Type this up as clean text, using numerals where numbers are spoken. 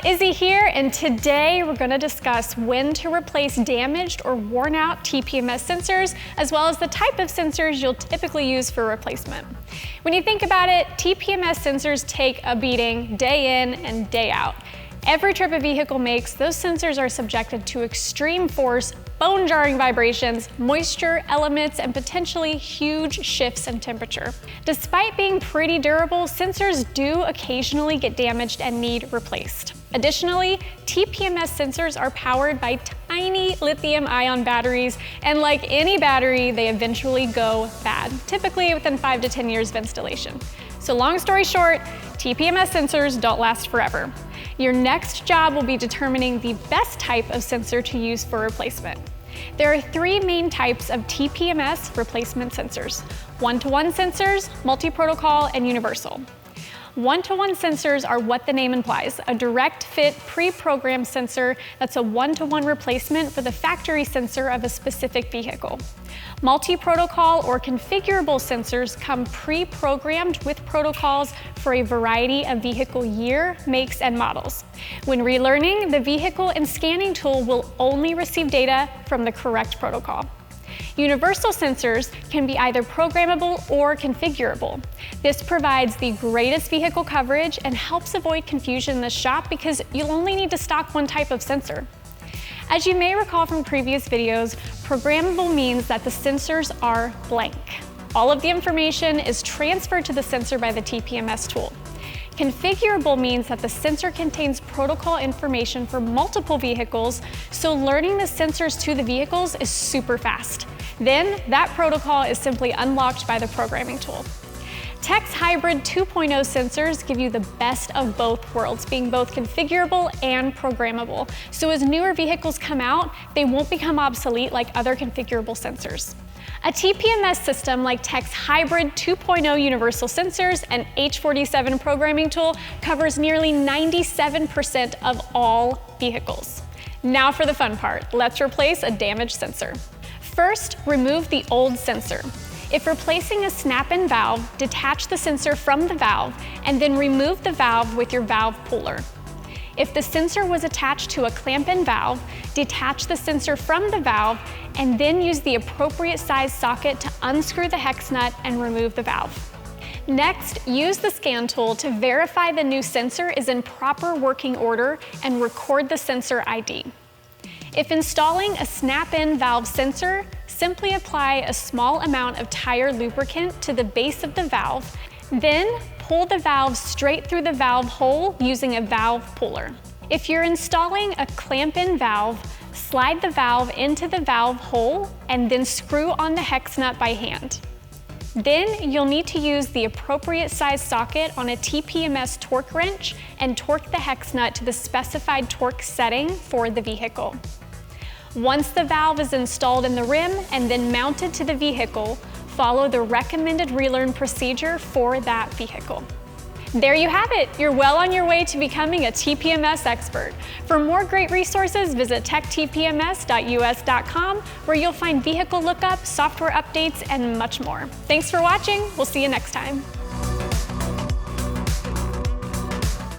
Izzy here, and today we're going to discuss when to replace damaged or worn out TPMS sensors, as well as the type of sensors you'll typically use for replacement. When you think about it, TPMS sensors take a beating day in and day out. Every trip a vehicle makes, those sensors are subjected to extreme force, bone-jarring vibrations, moisture, elements, and potentially huge shifts in temperature. Despite being pretty durable, sensors do occasionally get damaged and need replaced. Additionally, TPMS sensors are powered by tiny lithium-ion batteries, and like any battery, they eventually go bad, typically within 5 to 10 years of installation. So long story short, TPMS sensors don't last forever. Your next job will be determining the best type of sensor to use for replacement. There are three main types of TPMS replacement sensors: one-to-one sensors, multi-protocol, and universal. One-to-one sensors are what the name implies, a direct fit pre-programmed sensor that's a one-to-one replacement for the factory sensor of a specific vehicle. Multi-protocol or configurable sensors come pre-programmed with protocols for a variety of vehicle year, makes, and models. When relearning, the vehicle and scanning tool will only receive data from the correct protocol. Universal sensors can be either programmable or configurable. This provides the greatest vehicle coverage and helps avoid confusion in the shop because you'll only need to stock one type of sensor. As you may recall from previous videos, programmable means that the sensors are blank. All of the information is transferred to the sensor by the TPMS tool. Configurable means that the sensor contains protocol information for multiple vehicles, so learning the sensors to the vehicles is super fast. Then, that protocol is simply unlocked by the programming tool. TEC's Hybrid 2.0 sensors give you the best of both worlds, being both configurable and programmable. So as newer vehicles come out, they won't become obsolete like other configurable sensors. A TPMS system like TEC's Hybrid 2.0 universal sensors and H47 programming tool covers nearly 97% of all vehicles. Now for the fun part, let's replace a damaged sensor. First, remove the old sensor. If replacing a snap-in valve, detach the sensor from the valve and then remove the valve with your valve puller. If the sensor was attached to a clamp-in valve, detach the sensor from the valve and then use the appropriate size socket to unscrew the hex nut and remove the valve. Next, use the scan tool to verify the new sensor is in proper working order and record the sensor ID. If installing a snap-in valve sensor, simply apply a small amount of tire lubricant to the base of the valve, then pull the valve straight through the valve hole using a valve puller. If you're installing a clamp-in valve, slide the valve into the valve hole and then screw on the hex nut by hand. Then you'll need to use the appropriate size socket on a TPMS torque wrench and torque the hex nut to the specified torque setting for the vehicle. Once the valve is installed in the rim and then mounted to the vehicle, follow the recommended relearn procedure for that vehicle. There you have it. You're well on your way to becoming a TPMS expert. For more great resources, visit techtpms.us.com, where you'll find vehicle lookup, software updates, and much more. Thanks for watching. We'll see you next time.